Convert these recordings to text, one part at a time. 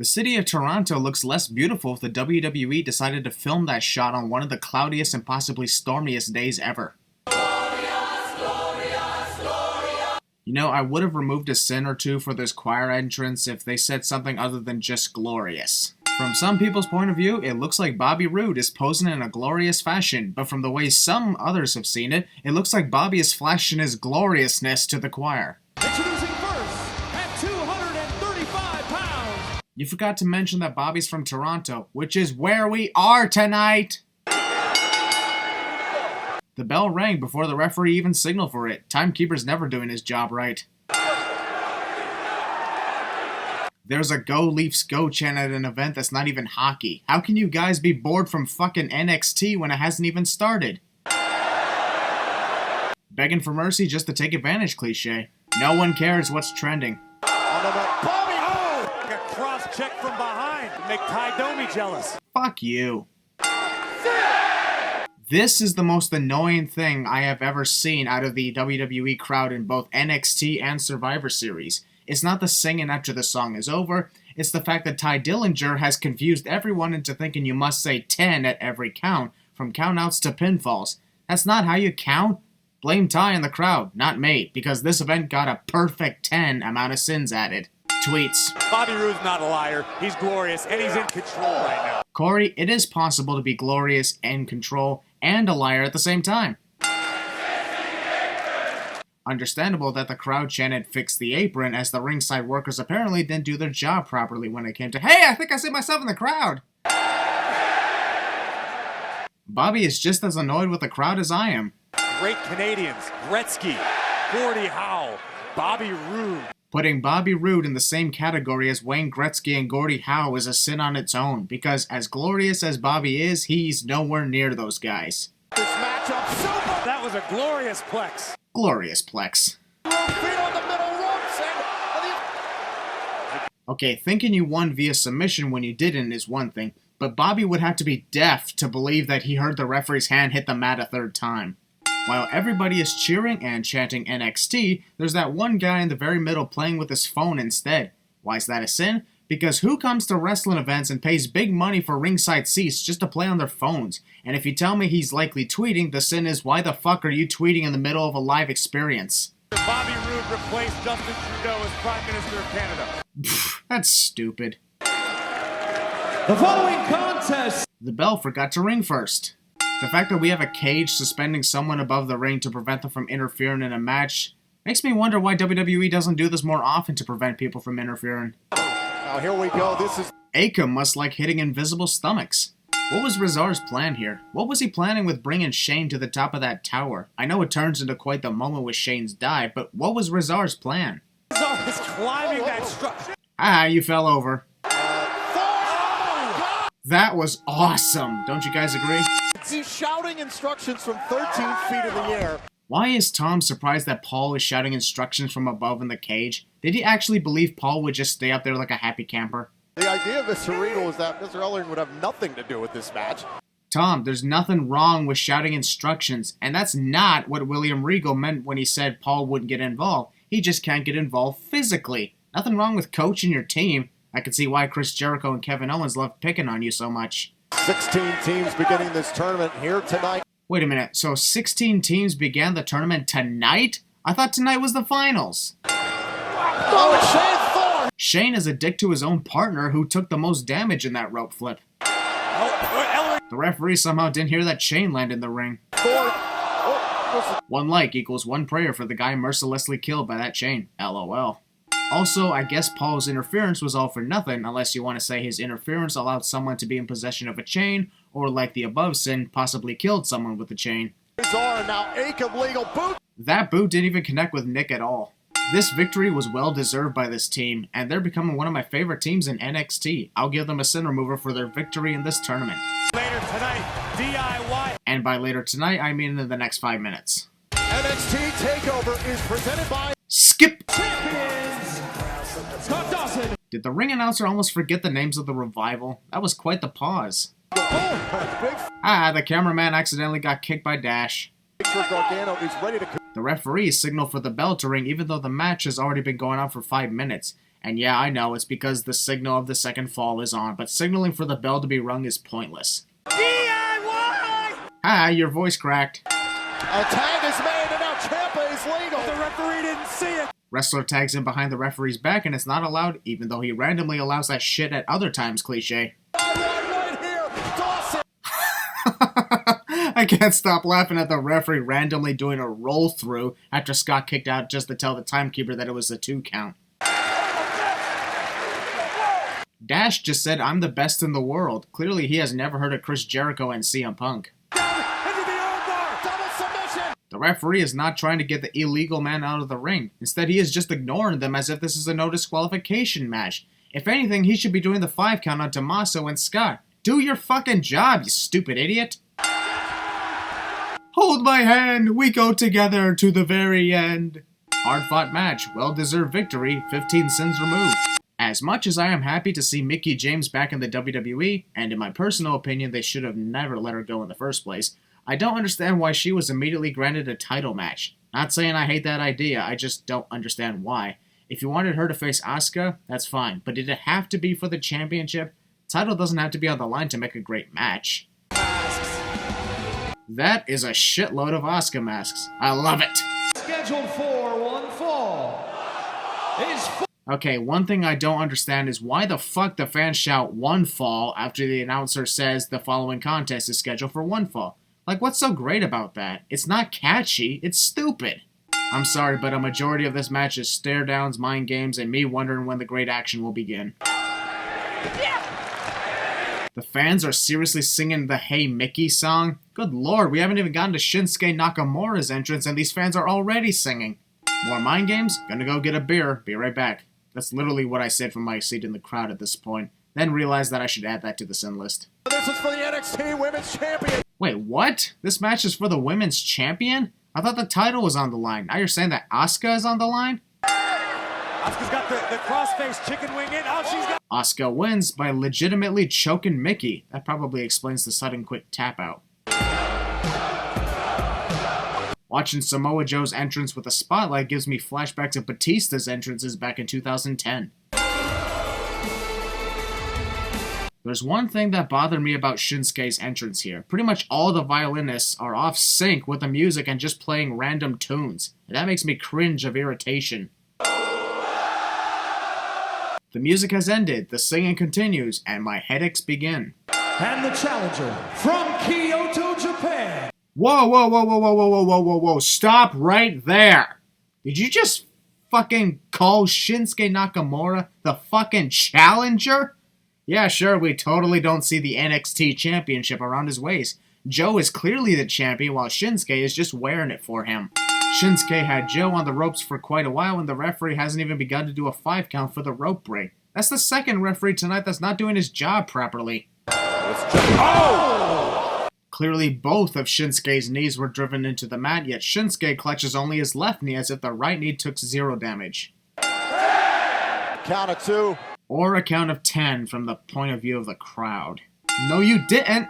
The city of Toronto looks less beautiful if the WWE decided to film that shot on one of the cloudiest and possibly stormiest days ever. Glorious, glorious, glorious. You know, I would have removed a sin or two for this choir entrance if they said something other than just glorious. From some people's point of view, it looks like Bobby Roode is posing in a glorious fashion, but from the way some others have seen it, it looks like Bobby is flashing his gloriousness to the choir. Introducing first, at 235 pounds. You forgot to mention that Bobby's from Toronto, which is where we are tonight! The bell rang before the referee even signaled for it. Timekeeper's never doing his job right. There's a Go Leafs Go chant at an event that's not even hockey. How can you guys be bored from fucking NXT when it hasn't even started? Begging for mercy just to take advantage cliche. No one cares what's trending. Bobby, oh! A cross check from behind to make Ty Domi jealous. Fuck you. This is the most annoying thing I have ever seen out of the WWE crowd in both NXT and Survivor Series. It's not the singing after the song is over, it's the fact that Ty Dillinger has confused everyone into thinking you must say 10 at every count, from countouts to pinfalls. That's not how you count. Blame Ty and the crowd, not me, because this event got a perfect 10 amount of sins added. Tweets. Bobby Roode's not a liar. He's glorious, and he's in control right now. Corey, it is possible to be glorious and control and a liar at the same time. Understandable that the crowd chanted "fix the apron" as the ringside workers apparently didn't do their job properly when it came to "Hey, I think I see myself in the crowd!" Bobby is just as annoyed with the crowd as I am. Great Canadians, Gretzky, Gordie Howe, Bobby Roode. Putting Bobby Roode in the same category as Wayne Gretzky and Gordie Howe is a sin on its own, because as glorious as Bobby is, he's nowhere near those guys. This matchup, super! That was a glorious plex. Glorious plex. Okay, thinking you won via submission when you didn't is one thing, but Bobby would have to be deaf to believe that he heard the referee's hand hit the mat a third time. While everybody is cheering and chanting NXT, there's that one guy in the very middle playing with his phone instead. Why is that a sin? Because who comes to wrestling events and pays big money for ringside seats just to play on their phones? And if you tell me he's likely tweeting, the sin is, why the fuck are you tweeting in the middle of a live experience? Bobby Roode replaced Justin Trudeau as Prime Minister of Canada. That's stupid. The following contest. The bell forgot to ring first. The fact that we have a cage suspending someone above the ring to prevent them from interfering in a match makes me wonder why WWE doesn't do this more often to prevent people from interfering. Now here we go, this is... Akam must like hitting invisible stomachs. What was Rezar's plan here? What was he planning with bringing Shane to the top of that tower? I know it turns into quite the moment with Shane's dive, but what was Rezar's plan? Rezar is climbing that structure. Ah, you fell over. That was awesome. Don't you guys agree? He's shouting instructions from 13 feet in the air. Why is Tom surprised that Paul is shouting instructions from above in the cage? Did he actually believe Paul would just stay up there like a happy camper? The idea of Mr. Riddle is that Mr. Ellering would have nothing to do with this match. Tom, there's nothing wrong with shouting instructions, and that's not what William Regal meant when he said Paul wouldn't get involved. He just can't get involved physically. Nothing wrong with coaching your team. I can see why Chris Jericho and Kevin Owens love picking on you so much. 16 teams beginning this tournament here tonight. Wait a minute, so 16 teams began the tournament tonight? I thought tonight was the finals. Oh, it's Shane Thorne! Shane is a dick to his own partner who took the most damage in that rope flip. The referee somehow didn't hear that Shane land in the ring. One like equals one prayer for the guy mercilessly killed by that chain. LOL. Also, I guess Paul's interference was all for nothing, unless you want to say his interference allowed someone to be in possession of a chain, or like the above sin, possibly killed someone with the chain. Now Akam legal boot. That boot didn't even connect with Nick at all. This victory was well deserved by this team, and they're becoming one of my favorite teams in NXT. I'll give them a sin remover for their victory in this tournament. Later tonight, DIY. And by later tonight, I mean in the next 5 minutes. NXT Takeover is presented by... Skip! Champions, Scott Dawson. Did the ring announcer almost forget the names of the revival? That was quite the pause. The cameraman accidentally got kicked by Dash. Gargano is ready to... The referee signaled for the bell to ring even though the match has already been going on for 5 minutes. And yeah, I know, it's because the signal of the second fall is on, but signaling for the bell to be rung is pointless. DIY! Ah, your voice cracked. A tag is made and now Ciampa is legal. The referee didn't see it. Wrestler tags in behind the referee's back and it's not allowed, even though he randomly allows that shit at other times, cliche. Right here, Dawson. I can't stop laughing at the referee randomly doing a roll through after Scott kicked out just to tell the timekeeper that it was a 2 count. Dash just said, "I'm the best in the world." Clearly he has never heard of Chris Jericho and CM Punk. Into the armbar. Double submission. The referee is not trying to get the illegal man out of the ring. Instead, he is just ignoring them as if this is a no disqualification match. If anything, he should be doing the 5 count on Tommaso and Scott. Do your fucking job, you stupid idiot. Hold my hand, we go together to the very end. Hard-fought match, well-deserved victory, 15 sins removed. As much as I am happy to see Mickie James back in the WWE, and in my personal opinion they should have never let her go in the first place, I don't understand why she was immediately granted a title match. Not saying I hate that idea, I just don't understand why. If you wanted her to face Asuka, that's fine, but did it have to be for the championship? Title doesn't have to be on the line to make a great match. That is a shitload of Asuka masks. I love it! Scheduled for one fall is... Okay, one thing I don't understand is why the fuck the fans shout one fall after the announcer says the following contest is scheduled for one fall. Like, what's so great about that? It's not catchy, it's stupid. I'm sorry, but a majority of this match is stare downs, mind games, and me wondering when the great action will begin. The fans are seriously singing the Hey Mickey song? Good lord, we haven't even gotten to Shinsuke Nakamura's entrance and these fans are already singing. More mind games? Gonna go get a beer. Be right back. That's literally what I said from my seat in the crowd at this point. Then realized that I should add that to the sin list. This is for the NXT Women's Champion. Wait, what? This match is for the women's champion? I thought the title was on the line. Now you're saying that Asuka is on the line? Asuka's got the crossface chicken wing in. Oh, she's got... Asuka wins by legitimately choking Mickie. That probably explains the sudden quick tap out. Watching Samoa Joe's entrance with a spotlight gives me flashbacks of Batista's entrances back in 2010. There's one thing that bothered me about Shinsuke's entrance here. Pretty much all the violinists are off sync with the music and just playing random tunes. And that makes me cringe of irritation. The music has ended, the singing continues, and my headaches begin. And the challenger from Kyoto, Japan. Whoa, whoa, whoa, whoa, whoa, whoa, whoa, whoa, whoa, whoa, stop right there! Did you just fucking call Shinsuke Nakamura the fucking challenger? Yeah, sure, we totally don't see the NXT championship around his waist. Joe is clearly the champion while Shinsuke is just wearing it for him. Shinsuke had Joe on the ropes for quite a while and the referee hasn't even begun to do a 5 count for the rope break. That's the second referee tonight that's not doing his job properly. Oh! Clearly both of Shinsuke's knees were driven into the mat, yet Shinsuke clutches only his left knee as if the right knee took 0 damage. Count of 2. Or a count of 10 from the point of view of the crowd. No, you didn't!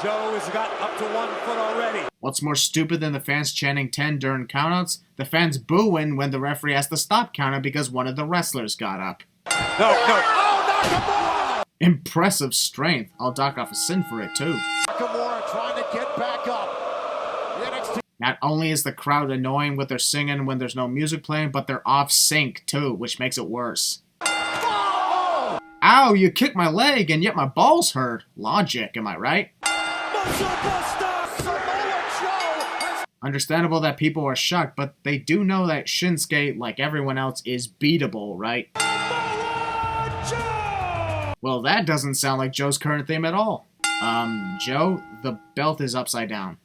Joe has got up to 1 foot already. What's more stupid than the fans chanting 10 during countouts? The fans booing when the referee has to stop counting because one of the wrestlers got up. No. Oh, Nakamura! Impressive strength. I'll dock off a sin for it too. Nakamura trying to get back up. The NXT... Not only is the crowd annoying with their singing when there's no music playing, but they're off sync too, which makes it worse. Oh! Ow, you kicked my leg and yet my balls hurt. Logic, am I right? Understandable that people are shocked, but they do know that Shinsuke, like everyone else, is beatable, right? Well, that doesn't sound like Joe's current theme at all. Joe, the belt is upside down.